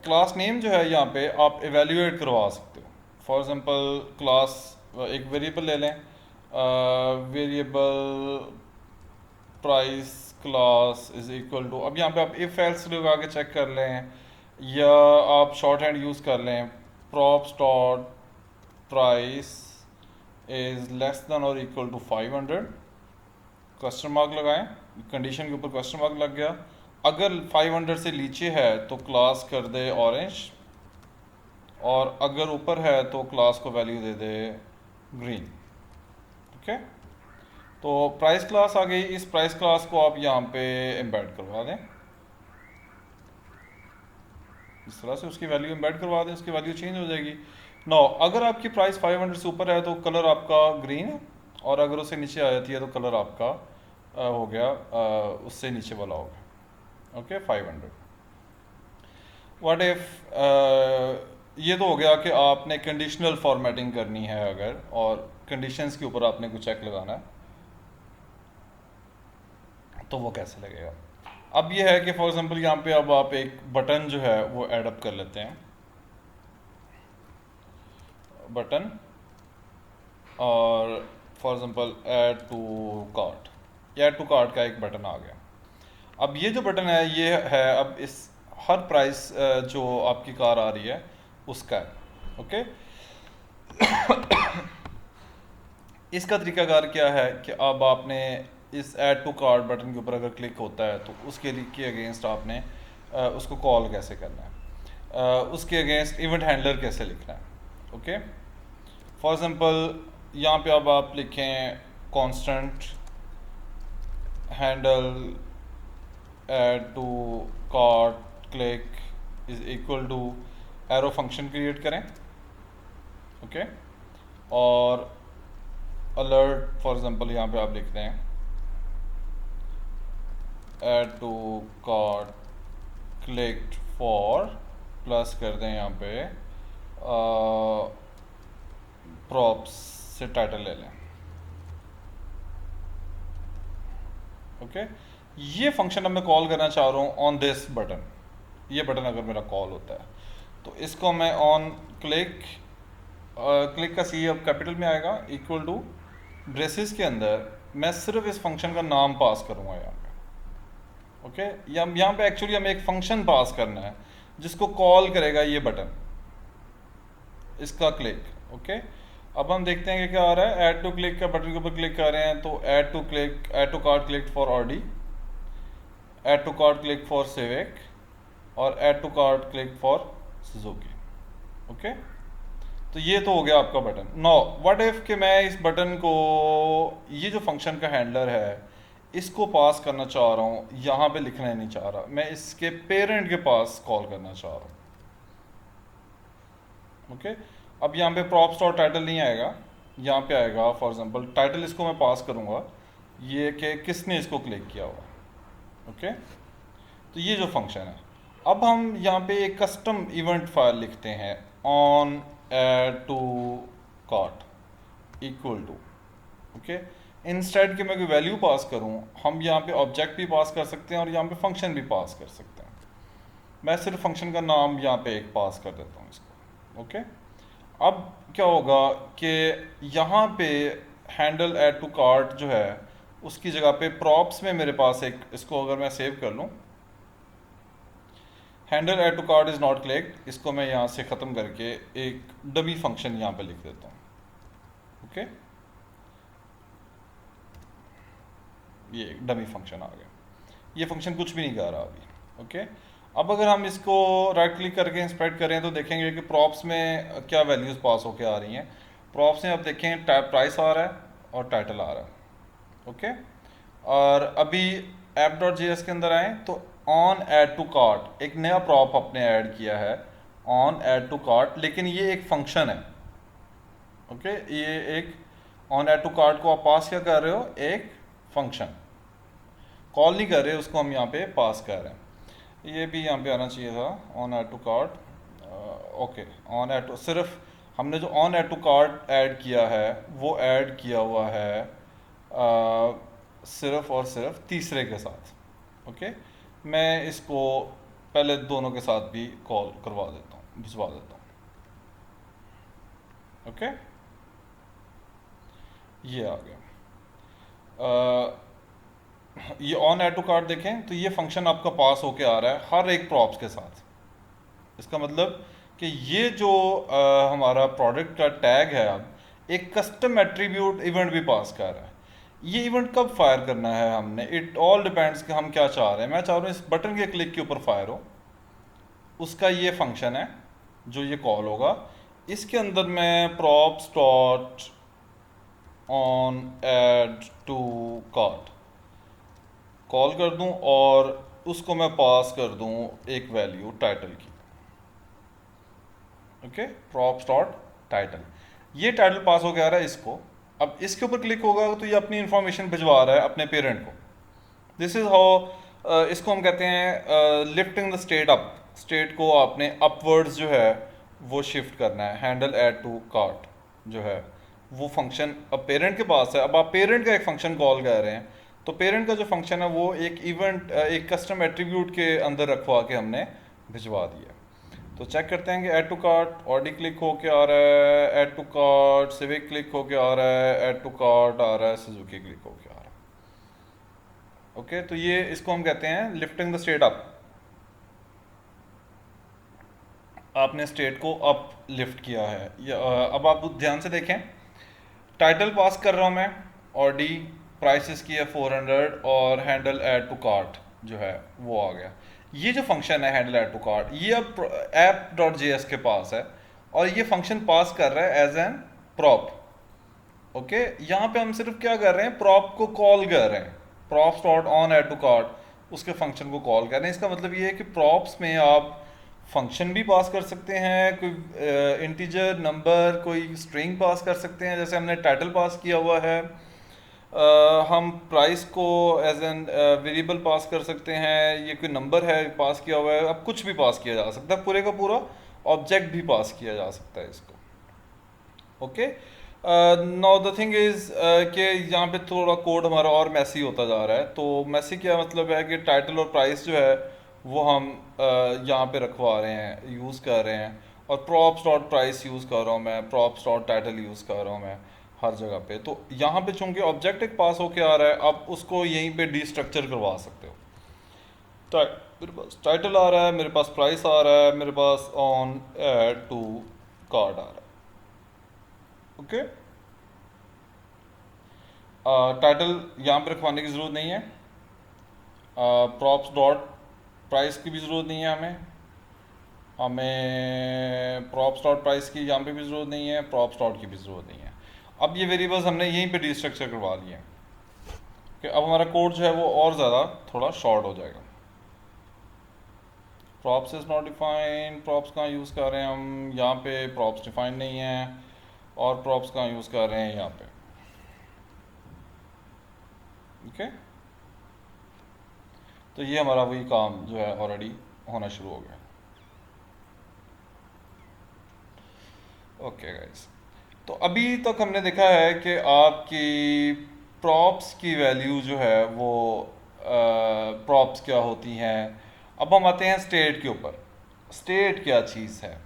क्लास नेम जो है यहाँ पे आप एवेल्यूएट करवा सकते हो। फॉर एग्जांपल क्लास एक वेरिएबल ले लें, variable price class is equal to, अब यहाँ पे आप इफ एल्स लगा के चेक कर लें, या आप शॉर्ट हैंड यूज़ कर लें, props dot price is less than और इक्वल टू 500, क्वेश्चन मार्क लगाएं, कंडीशन के ऊपर क्वेश्चन मार्क लग गया। अगर 500 से नीचे है तो क्लास कर दे ऑरेंज, और अगर ऊपर है तो क्लास को वैल्यू दे दे ग्रीन। ओके तो प्राइस क्लास आ गई, इस प्राइस क्लास को आप यहाँ पे एम्बेड करवा दें, इस तरह से उसकी वैल्यू एम्बेड करवा दें, उसकी वैल्यू चेंज हो जाएगी। नो अगर आपकी प्राइस 500 से ऊपर है तो कलर आपका ग्रीन है, और अगर उससे नीचे आ जाती है तो कलर आपका हो गया उससे नीचे वाला हो गया। ओके 500। व्हाट इफ ये तो हो गया कि आपने कंडीशनल फॉर्मेटिंग करनी है अगर, और कंडीशंस के ऊपर आपने कुछ चेक लगाना है, तो वो कैसे लगेगा। अब ये है कि फॉर एग्जांपल यहाँ पे अब आप एक बटन जो है वो ऐड अप कर लेते हैं। बटन और for example add to cart, add to cart का एक बटन आ गया। अब ये जो बटन है ये है अब इस हर प्राइस जो आपकी कार आ रही है उसका है। ओके, इसका तरीकाकार क्या है कि अब आपने इस ऐड टू कार्ट बटन के ऊपर अगर क्लिक होता है तो उसके लिए के अगेंस्ट आपने उसको कॉल कैसे करना है, उसके अगेंस्ट इवेंट हैंडलर कैसे लिखना है। ओके, फॉर एग्जांपल यहाँ पे अब आप लिखें constant handle add to cart click is equal to arrow function create करें। ओके, और अलर्ट फॉर एग्जांपल यहाँ पे आप लिखते हैं add to cart clicked for plus कर दें यहाँ पे प्रॉप्स से टाइटल ले लें। ओके, ये फंक्शन अब मैं कॉल करना चाह रहा हूँ ऑन दिस बटन। ये बटन अगर मेरा कॉल होता है तो इसको मैं ऑन क्लिक, क्लिक का सी अब कैपिटल में आएगा, इक्वल टू ब्रेसेस के अंदर मैं सिर्फ इस फंक्शन का नाम पास करूँगा यहाँ पे। ओके, यहाँ पे एक्चुअली हमें एक फंक्शन पास करना है जिसको कॉल करेगा ये बटन, इसका क्लिक। ओके, अब हम देखते हैं कि क्या आ रहा है। ऐड टू क्लिक का बटन के ऊपर क्लिक कर रहे हैं तो add to click, add to cart click for Audi, add to cart click for Civic और add to cart click for Suzuki. Okay, तो ये तो हो गया आपका बटन। नो व्हाट इफ कि मैं इस बटन को, ये जो फंक्शन का हैंडलर है इसको पास करना चाह रहा हूँ, यहाँ पे लिखना ही नहीं चाह रहा, मैं इसके पेरेंट के पास कॉल करना चाह रहा हूँ। ओके, अब यहाँ पे प्रॉप्स और टाइटल नहीं आएगा, यहाँ पे आएगा फॉर एग्जांपल टाइटल, इसको मैं पास करूँगा ये कि किसने इसको क्लिक किया हुआ। ओके, तो ये जो फंक्शन है, अब हम यहाँ पे एक कस्टम इवेंट फाइल लिखते हैं on add to cart equal to. Okay, instead के मैं कोई वैल्यू पास करूँ, हम यहाँ पे ऑब्जेक्ट भी पास कर सकते हैं और यहाँ पे फंक्शन भी पास कर सकते हैं। मैं सिर्फ फंक्शन का नाम यहाँ पे एक पास कर देता हूँ इसको। ओके, अब क्या होगा कि यहाँ पे हैंडल ऐड टू कार्ट जो है उसकी जगह पे प्रॉप्स में मेरे पास एक, इसको अगर मैं सेव कर लूँ, handle add to cart is not clicked, इसको मैं यहाँ से ख़त्म करके एक डमी फंक्शन यहाँ पे लिख देता हूँ। ओके, ये एक डमी फंक्शन आ गया, ये फंक्शन कुछ भी नहीं कर रहा अभी। ओके, अब अगर हम इसको राइट क्लिक करके इंस्पेक्ट करें तो देखेंगे कि प्रॉप्स में क्या वैल्यूज़ पास होके आ रही हैं। प्रॉप्स में अब देखें प्राइस आ रहा है और टाइटल आ रहा है। ओके, और अभी app.js के अंदर आए तो ऑन ऐड टू कार्ट एक नया प्रॉप अपने ऐड किया है ऑन ऐड टू कार्ट, लेकिन ये एक फंक्शन है। ओके, ये एक ऑन ऐड टू कार्ट को आप पास क्या कर रहे हो, एक फंक्शन कॉल नहीं कर रहे, उसको हम यहाँ पे पास कर रहे हैं। ये भी यहाँ पे आना चाहिए था on add to cart. Okay, on add to, सिर्फ हमने जो on add to cart add किया है वो ऐड किया हुआ है सिर्फ और सिर्फ तीसरे के साथ। ओके, मैं इसको पहले दोनों के साथ भी कॉल करवा देता हूँ, भिजवा देता हूँ। ओके, ये आ गया। ये ऑन ऐड टू कार्ट देखें तो ये फंक्शन आपका पास होके आ रहा है हर एक प्रॉप्स के साथ। इसका मतलब कि ये जो हमारा प्रोडक्ट का टैग है अब एक कस्टम एट्रीब्यूट इवेंट भी पास कर रहा है। ये इवेंट कब फायर करना है हमने, इट ऑल डिपेंड्स कि हम क्या चाह रहे हैं। मैं चाह रहा हूँ इस बटन के क्लिक के ऊपर फायर हो, उसका ये फंक्शन है जो ये कॉल होगा। इसके अंदर मैं props dot on add to cart call कर दूं और उसको मैं पास कर दूं एक वैल्यू टाइटल की। ओके, प्रॉप्स डॉट टाइटल, ये टाइटल पास हो गया रहा है इसको। अब इसके ऊपर क्लिक होगा तो ये अपनी इंफॉर्मेशन भिजवा रहा है अपने पेरेंट को। दिस इज हाउ, इसको हम कहते हैं lifting the state up. State को आपने अपवर्ड्स जो है वो शिफ्ट करना है। हैंडल ऐड टू कार्ट जो है वो फंक्शन अब पेरेंट के पास है। अब आप पेरेंट का एक फंक्शन कॉल कर रहे हैं तो पेरेंट का जो फंक्शन है वो एक इवेंट, एक कस्टम एट्रीब्यूट के अंदर रखवा के हमने भिजवा दिया। तो चेक करते हैं कि add to cart Audi click होके आ रहा है, add to cart Civic click होके आ रहा है, ऐड टू कार्ट आ रहा है, सुजुकी क्लिक होके आ रहा है। ओके, तो ये इसको हम कहते हैं लिफ्टिंग द स्टेट अप। आपने स्टेट को अप लिफ्ट किया है अब आप ध्यान से देखें, टाइटल पास कर रहा हूँ मैं, ऑडी प्राइसेस की है 400 और हैंडल ऐड टू कार्ट जो है वो आ गया। ये जो फंक्शन है हैंडल ऐड टू कार्ट, ये अब ऐप डॉट जे एस के पास है और ये फंक्शन पास कर रहा है एज एन प्रॉप। ओके, यहाँ पे हम सिर्फ क्या कर रहे हैं, प्रॉप को कॉल कर रहे हैं, props dot on add to cart उसके फंक्शन को कॉल कर रहे हैं। इसका मतलब ये है कि प्रॉप्स में आप फंक्शन भी पास कर सकते हैं, कोई इंटीजर नंबर, कोई स्ट्रिंग पास कर सकते हैं, जैसे हमने टाइटल पास किया हुआ है। हम प्राइस को एज एन वेरिएबल पास कर सकते हैं, ये कोई नंबर है पास किया हुआ है, अब कुछ भी पास किया जा सकता है, पूरे का पूरा ऑब्जेक्ट भी पास किया जा सकता है इसको। Okay, now the thing is कि यहाँ पे थोड़ा कोड हमारा और मैसी होता जा रहा है। तो मैसी क्या मतलब है कि टाइटल और प्राइस जो है वो हम यहाँ पे रखवा रहे हैं, यूज़ कर रहे हैं, और प्रॉप्स डॉट प्राइस यूज़ कर रहा हूँ मैं, प्रॉप्स डॉट टाइटल यूज़ कर रहा हूँ मैं हर जगह पे। तो यहाँ पे चूंकि ऑब्जेक्ट एक पास होके आ रहा है, आप उसको यहीं पे डिस्ट्रक्चर करवा सकते हो। मेरे पास टाइटल आ रहा है, मेरे पास प्राइस आ रहा है, मेरे पास ऑन ऐड टू कार्ड आ रहा है। ओके, टाइटल यहाँ पे रखवाने की ज़रूरत नहीं है, प्रॉप्स डॉट प्राइस की भी ज़रूरत नहीं है, हमें प्रॉप्स डॉट प्राइस की यहाँ पे भी ज़रूरत नहीं है, प्रॉप्स डॉट की भी ज़रूरत नहीं है। अब ये वेरिएबल्स हमने यहीं पे डिस्ट्रक्चर करवा लिए हैं कि अब हमारा कोड जो है वो और ज़्यादा थोड़ा शॉर्ट हो जाएगा। Props is not defined, props कहाँ यूज़ कर रहे हैं हम, यहाँ पे प्रॉप्स डिफाइंड नहीं है, और प्रॉप्स कहाँ यूज़ कर रहे हैं यहाँ पे। ओके, तो ये हमारा वही काम जो है ऑलरेडी होना शुरू हो गया। ओके गाइस, तो अभी तक हमने देखा है कि आपकी प्रॉप्स की वैल्यू जो है वो प्रॉप्स क्या होती हैं। अब हम आते हैं स्टेट के ऊपर। स्टेट क्या चीज़ है?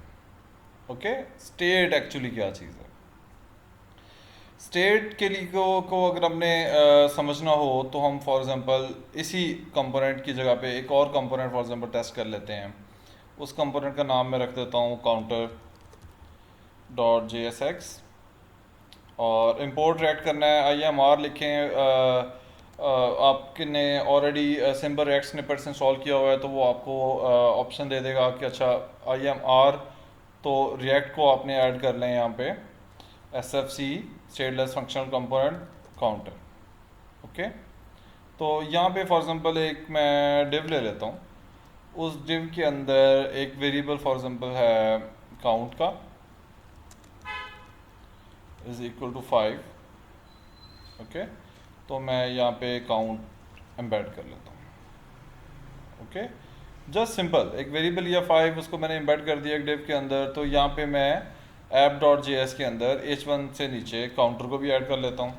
ओके, स्टेट एक्चुअली क्या चीज़ है? स्टेट के लिए को अगर हमने समझना हो तो हम फॉर एग्जांपल इसी कंपोनेंट की जगह पे एक और कंपोनेंट फॉर एग्जांपल टेस्ट कर लेते हैं। उस कंपोनेंट का नाम मैं रख देता हूँ counter dot J S x, और इंपोर्ट रिएक्ट करना है, आई एम आर लिखें। आपने ऑलरेडी सिंबल रिएक्ट स्निपेट से इंस्टॉल किया हुआ है तो वो आपको ऑप्शन दे देगा कि अच्छा आई एम आर, तो रिएक्ट को आपने ऐड कर लें यहाँ पे S F C stateless functional component counter. Okay, तो यहाँ पे फॉर एग्जांपल एक मैं डिव ले लेता हूँ, उस डिव के अंदर एक वेरिएबल फॉर एग्जांपल है काउंट का, इज इक्वल टू 5। ओके, तो मैं यहाँ पे काउंट एम्बेड कर लेता हूँ। ओके, जस्ट सिंपल एक वेरिएबल या 5 उसको मैंने एम्बेड कर दिया एक डिव के अंदर। तो यहाँ पे मैं ऐप डॉट जे एस के अंदर h1 से नीचे काउंटर को भी ऐड कर लेता हूँ।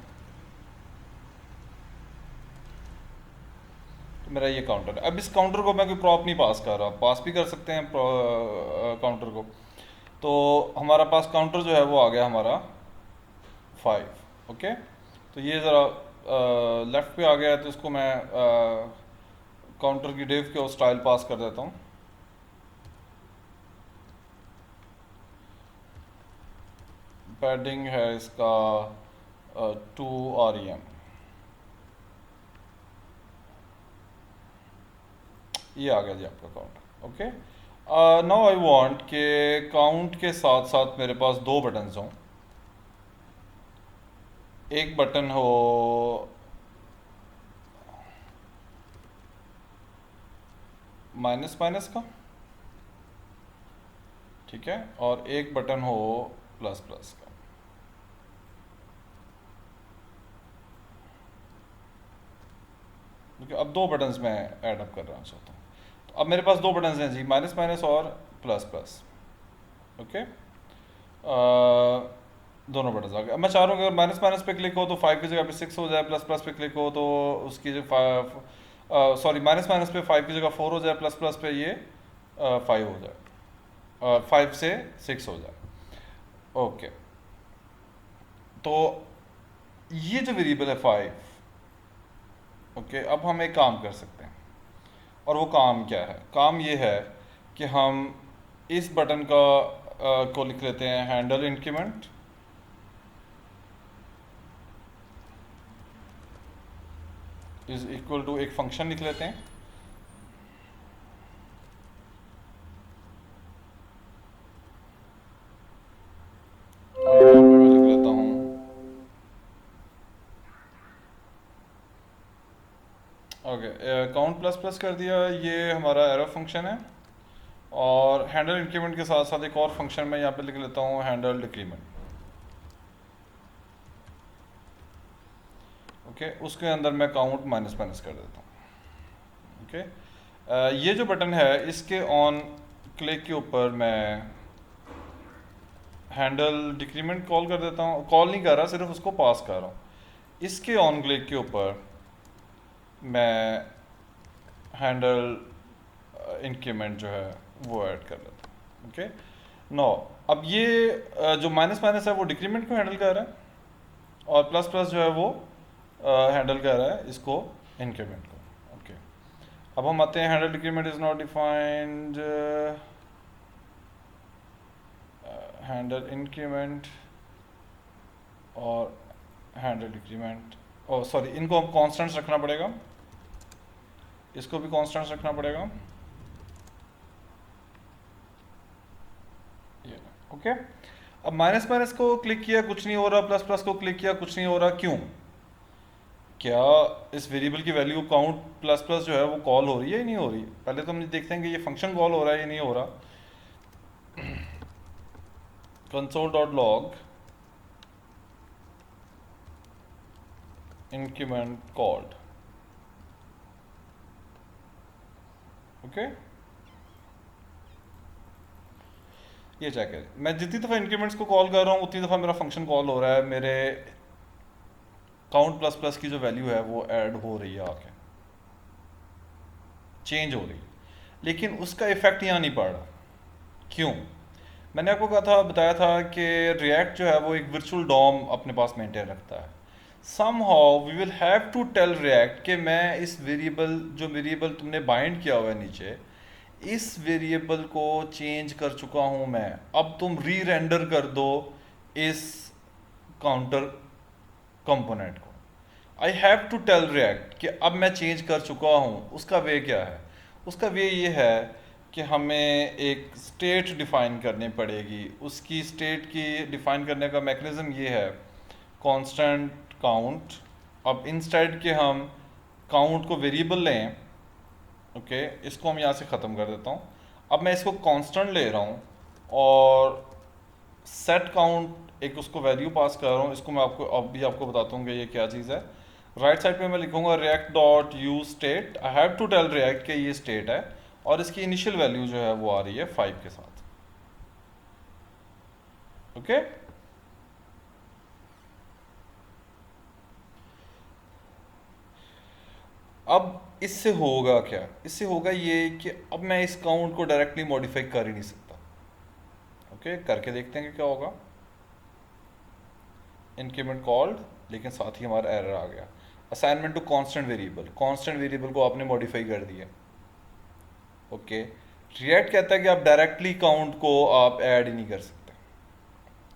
तो मेरा ये काउंटर है। अब इस काउंटर को मैं कोई प्रॉप नहीं पास कर रहा, पास भी कर सकते हैं काउंटर को। तो हमारा पास काउंटर जो है वो आ गया हमारा 5। ओके, तो ये ज़रा लेफ्ट पे आ गया है, तो इसको मैं काउंटर की डिव के स्टाइल पास कर देता हूँ। पैडिंग है इसका 2 REM। ये आ गया जी आपका count. Okay, now I want के काउंट के साथ साथ मेरे पास दो बटन्स हों। एक बटन हो माइनस माइनस का, ठीक है, और एक बटन हो प्लस प्लस का। क्योंकि अब दो बटन्स मैं ऐड अप करना चाहता हूँ। तो अब मेरे पास दो बटन्स हैं जी, माइनस माइनस और प्लस प्लस। ओके, दोनों बटन्स आ गए। अब मैं चाह रहा हूँ कि अगर माइनस माइनस पे क्लिक हो तो 5 की जगह पे 6 हो जाए, प्लस प्लस पे क्लिक हो तो उसकी जो सॉरी माइनस माइनस पे 5 की जगह 4 हो जाए, प्लस प्लस पे ये 5 हो जाए। और 5 से 6 हो जाए। ओके, तो ये जो वेरिएबल है 5, ओके, अब हम एक काम कर सकते हैं। और वो काम क्या है? काम ये है कि हम इस बटन का को लिख लेते हैं handle increment, is equal to एक फंक्शन लिख लेते हैं, और यहाँ पे मैं लिख लेता हूँ ओके, काउंट प्लस प्लस कर दिया, ये हमारा एरर फंक्शन है। और हैंडल इंक्रीमेंट के साथ साथ एक और फंक्शन मैं यहाँ पे लिख लेता हूँ हैंडल डिक्रीमेंट। ओके, उसके अंदर मैं काउंट माइनस माइनस कर देता हूँ। ओके, ये जो बटन है इसके ऑन क्लिक के ऊपर मैं हैंडल डिक्रीमेंट कॉल कर देता हूँ, कॉल नहीं कर रहा, सिर्फ उसको पास कर रहा हूँ। इसके ऑन क्लिक के ऊपर मैं हैंडल इंक्रीमेंट जो है वो ऐड कर लेता हूँ। ओके, नो, अब ये जो माइनस माइनस है वो डिक्रीमेंट को हैंडल कर रहा है, और प्लस प्लस जो है वो हैंडल कर रहा है इसको, इंक्रीमेंट को। ओके, अब हम आते हैं handle decrement is not defined, handle increment और हैंडल डिक्रीमेंट, ओ सॉरी, इनको अब कॉन्स्टेंट्स रखना पड़ेगा, इसको भी कॉन्स्टेंट्स रखना पड़ेगा। ये ओके, अब माइनस माइनस को क्लिक किया कुछ नहीं हो रहा, प्लस प्लस को क्लिक किया कुछ नहीं हो रहा, क्यों? क्या इस वेरिएबल की वैल्यू काउंट प्लस प्लस जो है वो कॉल हो रही है या नहीं हो रही? पहले तो हम देखते हैं कि ये फंक्शन कॉल हो रहा है या नहीं हो रहा। console.log increment called, ओके, ये चेक है, मैं जितनी दफ़ा इंक्रीमेंट्स को कॉल कर रहा हूँ उतनी दफ़ा मेरा फंक्शन कॉल हो रहा है, मेरे काउंट प्लस प्लस की जो वैल्यू है वो ऐड हो रही है, आके चेंज हो रही है, लेकिन उसका इफेक्ट यहाँ नहीं पड़ रहा। क्यों? मैंने आपको कहा था, बताया था कि रिएक्ट जो है वो एक वर्चुअल डॉम अपने पास मेंटेन रखता है। somehow we will have to tell React कि मैं इस वेरिएबल, जो वेरिएबल तुमने बाइंड किया हुआ है नीचे, इस वेरिएबल को चेंज कर चुका हूँ मैं, अब तुम री रेंडर कर दो इस काउंटर कंपोनेंट को। I have to tell React कि अब मैं चेंज कर चुका हूँ। उसका वे क्या है? उसका वे ये है कि हमें एक स्टेट डिफाइन करनी पड़ेगी। उसकी स्टेट की डिफाइन करने का मैकेनिज्म ये है, कांस्टेंट काउंट। अब इंस्टेड के हम काउंट को वेरिएबल लें, ओके, इसको हम यहाँ से ख़त्म कर देता हूँ। अब मैं इसको कांस्टेंट ले रहा हूँ और सेट काउंट एक उसको वैल्यू पास कर रहा हूँ। इसको मैं आपको अब भी आपको बताता हूँ कि ये क्या चीज़ है। राइट साइड पे मैं लिखूंगा React dot use state. I have to tell React कि ये स्टेट है और इसकी इनिशियल वैल्यू जो है वो आ रही है 5 के साथ। ओके, अब इससे होगा क्या? इससे होगा ये कि अब मैं इस काउंट को डायरेक्टली मॉडिफाई कर ही नहीं सकता। ओके, करके देखते हैं कि क्या होगा। इंक्रीमेंट कॉल्ड, लेकिन साथ ही हमारा एरर आ गया। Assignment to constant variable, constant variable को आपने मॉडिफाई कर दिया। ओके, रिएक्ट कहता है कि आप डायरेक्टली काउंट को आप ऐड ही नहीं कर सकते,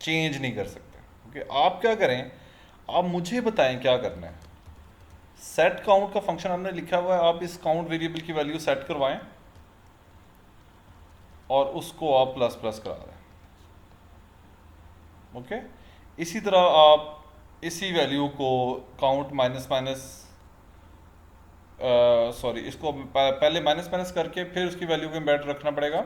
चेंज नहीं कर सकते। ओके, आप क्या करें, आप मुझे बताएं क्या करना है। सेट काउंट का फंक्शन हमने लिखा हुआ है, आप इस काउंट वेरिएबल की वैल्यू सेट करवाएं और उसको आप प्लस प्लस करा दें। ओके, इसी तरह आप इसी वैल्यू को काउंट माइनस माइनस, सॉरी, इसको पहले माइनस माइनस करके फिर उसकी वैल्यू को एम्बेड रखना पड़ेगा।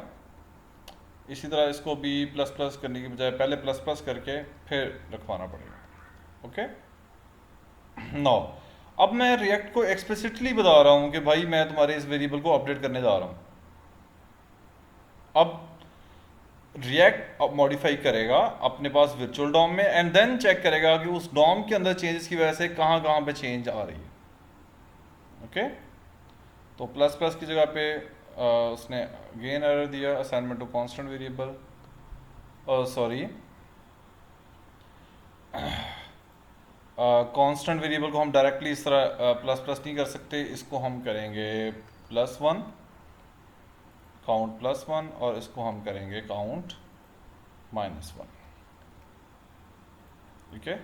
इसी तरह इसको भी प्लस प्लस करने की बजाय पहले प्लस प्लस करके फिर रखवाना पड़ेगा। ओके, नो, अब मैं रिएक्ट को एक्सप्लिसिटली बता रहा हूँ कि भाई मैं तुम्हारे इस वेरिएबल को अपडेट करने जा रहा हूँ। अब रिएक्ट मॉडिफाई करेगा अपने पास वर्चुअल डॉम में एंड देन चेक करेगा कि उस डॉम के अंदर चेंजेस की वजह से कहाँ कहाँ पे चेंज आ रही है। ओके, तो प्लस प्लस की जगह पे उसने अगेन एरर दिया, assignment to constant variable, sorry constant variable को हम डायरेक्टली इस तरह प्लस प्लस नहीं कर सकते, इसको हम करेंगे +1 काउंट +1 और इसको हम करेंगे काउंट -1। ठीक है,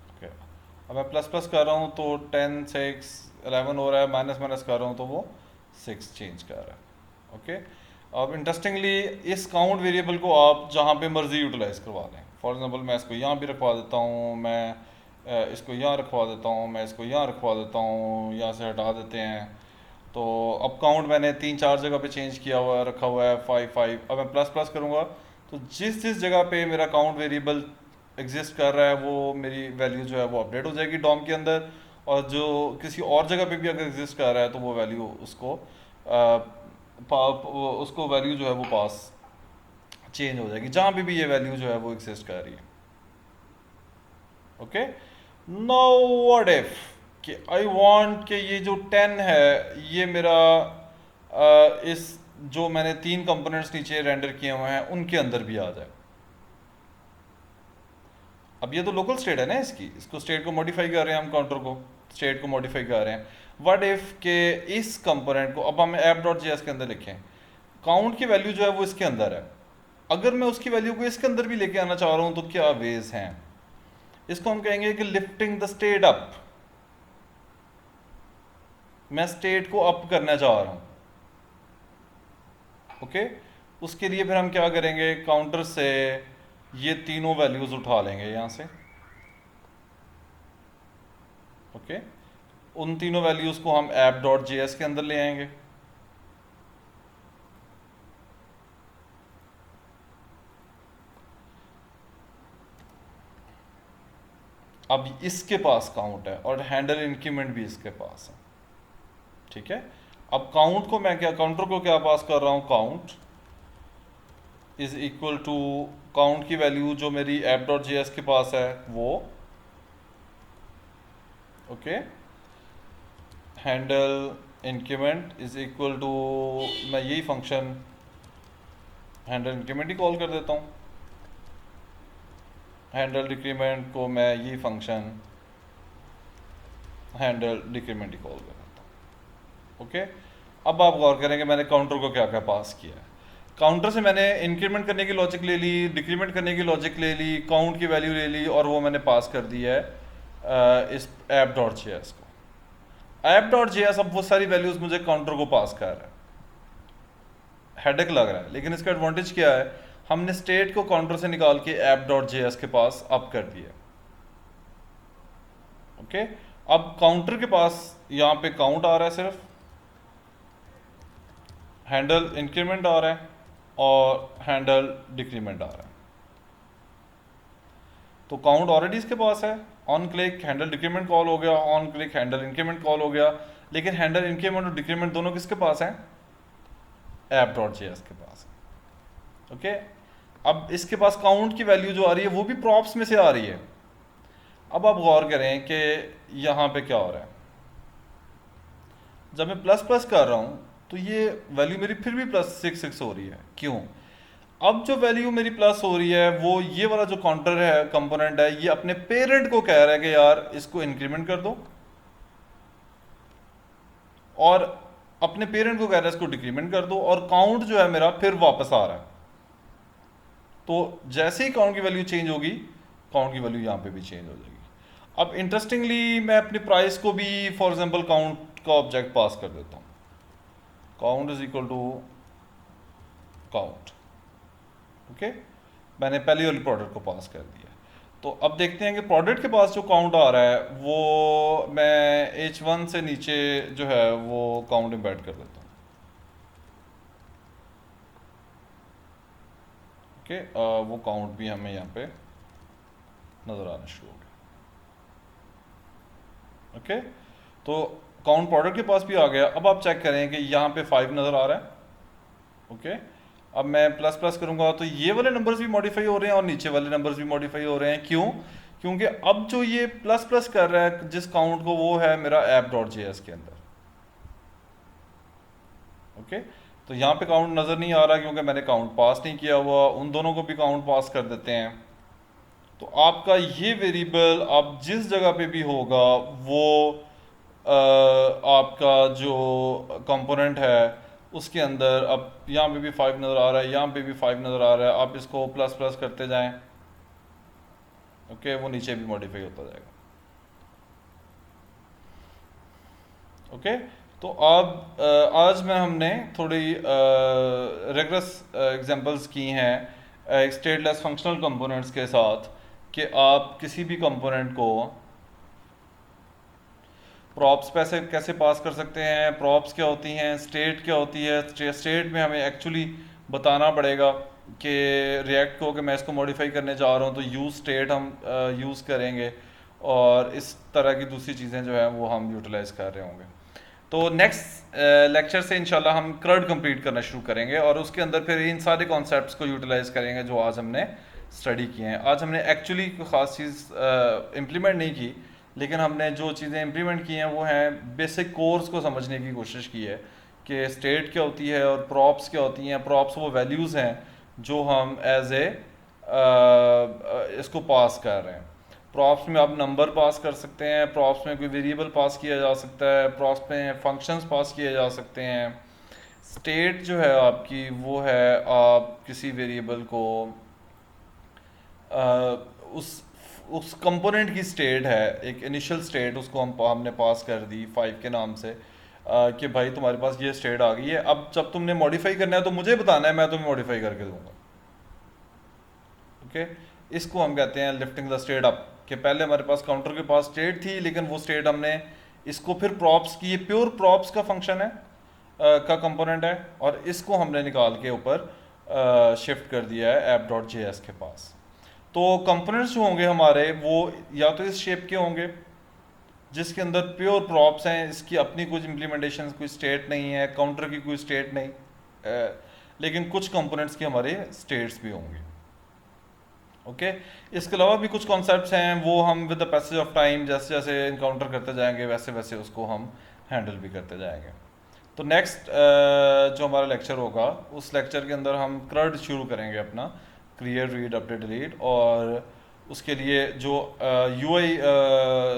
ओके। अब मैं प्लस प्लस कर रहा हूँ तो 10 6 11 हो रहा है, माइनस माइनस कर रहा हूँ तो वो 6 चेंज कर रहा है। ओके, अब इंटरेस्टिंगली इस काउंट वेरिएबल को आप जहाँ पे मर्जी यूटिलाइज करवा दें। फॉर एग्जांपल मैं इसको यहाँ भी रखवा देता हूँ, मैं इसको यहाँ रखवा देता हूँ, मैं इसको यहाँ रखवा देता हूँ, यहाँ से हटा देते हैं। तो अब काउंट मैंने 3 4 जगह पे चेंज किया हुआ है, रखा हुआ है 5 5। अब मैं प्लस प्लस करूँगा तो जिस जिस जगह पे मेरा काउंट वेरिएबल एग्जिस्ट कर रहा है वो मेरी वैल्यू जो है वो अपडेट हो जाएगी डॉम के अंदर, और जो किसी और जगह पे भी अगर एग्जिस्ट कर रहा है तो वो वैल्यू उसको उसको वैल्यू जो है वो पास चेंज हो जाएगी जहाँ पे भी ये वैल्यू जो है वो एग्जिस्ट कर रही है। ओके, नाउ व्हाट इफ कि आई वांट कि ये जो 10 है ये मेरा इस जो मैंने 3 कंपोनेंट्स नीचे रेंडर किए हुए हैं उनके अंदर भी आ जाए। अब ये तो लोकल स्टेट है ना, इसको स्टेट को मॉडिफाई कर रहे हैं हम, काउंटर को स्टेट को मॉडिफाई कर रहे हैं। व्हाट इफ के इस कंपोनेंट को अब हम app.js के अंदर लिखें, काउंट की वैल्यू जो है वो इसके अंदर है, अगर मैं उसकी वैल्यू को इसके अंदर भी लेके आना चाह रहा हूं तो क्या वेज हैं? इसको हम कहेंगे कि लिफ्टिंग द स्टेट अप। मैं स्टेट को अप करना चाह रहा हूं। ओके, उसके लिए फिर हम क्या करेंगे, काउंटर से ये तीनों वैल्यूज उठा लेंगे यहां से। ओके, उन तीनों वैल्यूज को हम app.js के अंदर ले आएंगे। अब इसके पास काउंट है और हैंडल इंक्रीमेंट भी इसके पास है। ठीक है, अब काउंट को मैं क्या, काउंटर को क्या पास कर रहा हूं, count is equal to count की वैल्यू जो मेरी app.js के पास है वो, okay, handle increment is equal to, मैं यही फंक्शन हैंडल इंक्रीमेंट ही कॉल कर देता हूँ, हैंडल डिक्रीमेंट को मैं यही फंक्शन हैंडल डिक्रीमेंट ही कॉल कर देता हूँ। ओके, अब आप गौर करेंगे मैंने काउंटर को क्या क्या पास किया है। काउंटर से मैंने इंक्रीमेंट करने की लॉजिक ले ली, डिक्रीमेंट करने की लॉजिक ले ली, काउंट की वैल्यू ले ली और वो मैंने पास कर दी है इस app.js को। app.js अब वो सारी वैल्यूज मुझे काउंटर को पास कर रहा है, हेडेक लग रहा है, लेकिन इसका एडवांटेज क्या है, हमने स्टेट को काउंटर से निकाल के app.js के पास अप कर दिया। ओके, अब काउंटर के पास यहाँ पे काउंट आ रहा है, सिर्फ हैंडल इंक्रीमेंट आ रहा है और हैंडल डिक्रीमेंट आ रहा है। तो काउंट ऑलरेडी इसके पास है, on click handle decrement call हो गया, on click handle increment call हो गया, लेकिन हैंडल इंक्रीमेंट और डिक्रीमेंट दोनों किसके पास हैं, app.js के पास है। ओके, अब इसके पास काउंट की वैल्यू जो आ रही है वो भी प्रॉप्स में से आ रही है। अब आप गौर करें कि यहाँ पे क्या हो रहा है, जब मैं प्लस प्लस कर रहा हूँ तो ये वैल्यू मेरी फिर भी +6 हो रही है, क्यों? अब जो वैल्यू मेरी प्लस हो रही है वो ये वाला जो काउंटर है, कंपोनेंट है, ये अपने पेरेंट को कह रहा है कि यार इसको इंक्रीमेंट कर दो, और अपने पेरेंट को कह रहा है इसको डिक्रीमेंट कर दो, और काउंट जो है मेरा फिर वापस आ रहा है। तो जैसे ही काउंट की वैल्यू चेंज होगी, काउंट की वैल्यू यहाँ पे भी चेंज हो जाएगी। अब इंटरेस्टिंगली मैं अपनी प्राइस को भी फॉर एग्जांपल काउंट का ऑब्जेक्ट पास कर देता हूँ, count is equal to count. Okay, मैंने पहली वाली प्रोडक्ट को पास कर दिया। तो अब देखते हैं कि प्रोडक्ट के पास जो काउंट आ रहा है वो मैं H1 से नीचे जो है वो काउंट इम्बेड कर देता हूँ। ओके, वो काउंट भी हमें यहाँ पे नज़र आना शुरू हो गया। ओके, तो काउंट प्रोडक्ट के पास भी आ गया। अब आप चेक करें कि यहाँ पे 5 नज़र आ रहा है। ओके, अब मैं प्लस प्लस करूँगा तो ये वाले नंबर्स भी मॉडिफाई हो रहे हैं और नीचे वाले नंबर्स भी मॉडिफाई हो रहे हैं, क्यों? क्योंकि अब जो ये प्लस प्लस कर रहा है जिस काउंट को, वो है मेरा app.js के अंदर। ओके, तो यहाँ पे काउंट नज़र नहीं आ रहा क्योंकि मैंने काउंट पास नहीं किया हुआ, उन दोनों को भी काउंट पास कर देते हैं। तो आपका ये वेरिएबल आप जिस जगह पे भी होगा वो आपका जो कंपोनेंट है उसके अंदर, अब यहाँ पे भी 5 नज़र आ रहा है, यहाँ पे भी 5 नज़र आ रहा है, आप इसको प्लस प्लस करते जाएं, ओके, वो नीचे भी मॉडिफाई होता जाएगा। ओके, तो अब आज में हमने थोड़ी रेगरस एग्जांपल्स की हैं स्टेटलेस फंक्शनल कंपोनेंट्स के साथ कि आप किसी भी कंपोनेंट को प्रॉप्स पैसे कैसे पास कर सकते हैं, प्रॉप्स क्या होती हैं, स्टेट क्या होती है। स्टेट में हमें एक्चुअली बताना पड़ेगा कि रिएक्ट को कि मैं इसको मॉडिफाई करने जा रहा हूँ तो यूज़ स्टेट हम यूज़ करेंगे, और इस तरह की दूसरी चीज़ें जो है वो हम यूटिलाइज कर रहे होंगे। तो नेक्स्ट लेक्चर से इंशाल्लाह हम क्रड कंप्लीट करना शुरू करेंगे और उसके अंदर फिर इन सारे कॉन्सेप्ट्स को यूटिलाइज करेंगे जो आज हमने स्टडी किए हैं। आज हमने एक्चुअली कोई ख़ास चीज़ इम्प्लीमेंट नहीं की, लेकिन हमने जो चीज़ें इम्प्लीमेंट की हैं वो हैं बेसिक कोर्स को समझने की कोशिश की है कि स्टेट क्या होती है और प्रॉप्स क्या होती हैं। प्रॉप्स वो वैल्यूज़ हैं जो हम एज ए इसको पास कर रहे हैं। प्रॉप्स में आप नंबर पास कर सकते हैं, प्रॉप्स में कोई वेरिएबल पास किया जा सकता है, प्रॉप्स में फंक्शंस पास किए जा सकते हैं। स्टेट जो है आपकी वो है आप किसी वेरिएबल को उस कंपोनेंट की स्टेट है, एक इनिशियल स्टेट उसको हमने पास कर दी 5 के नाम से कि भाई तुम्हारे पास ये स्टेट आ गई है, अब जब तुमने मॉडिफाई करना है तो मुझे बताना है, मैं तुम्हें मॉडिफाई करके दूंगा। ओके, इसको हम कहते हैं लिफ्टिंग द स्टेट अप, कि पहले हमारे पास काउंटर के पास स्टेट थी लेकिन वो स्टेट हमने इसको फिर प्रॉप्स की, ये प्योर प्रॉप्स का फंक्शन है का कंपोनेंट है, और इसको हमने निकाल के ऊपर शिफ्ट कर दिया है ऐप डॉट जे एस के पास। तो कंपोनेंट्स जो होंगे हमारे वो या तो इस शेप के होंगे जिसके अंदर प्योर प्रॉप्स हैं, इसकी अपनी कुछ इम्प्लीमेंटेशन, कोई स्टेट नहीं है, काउंटर की कोई स्टेट नहीं, लेकिन कुछ कंपोनेंट्स के हमारे स्टेट्स भी होंगे। ओके, इसके अलावा भी कुछ कॉन्सेप्ट्स हैं वो हम with the passage of time जैसे जैसे इनकाउंटर करते जाएंगे वैसे वैसे उसको हम हैंडल भी करते जाएंगे। तो नेक्स्ट जो हमारा लेक्चर होगा उस लेक्चर के अंदर हम क्रड शुरू करेंगे अपना, क्रिएट रीड अपडेट डिलीट, और उसके लिए जो यूआई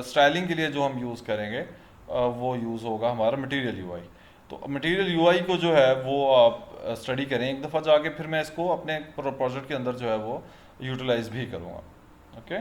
स्टाइलिंग के लिए जो हम यूज़ करेंगे वो यूज़ होगा हमारा मटेरियल यूआई। तो मटेरियल यूआई को जो है वो आप स्टडी करें एक दफ़ा जाके, फिर मैं इसको अपने प्रोजेक्ट के अंदर जो है वो यूटिलाइज भी करूँगा। ओके।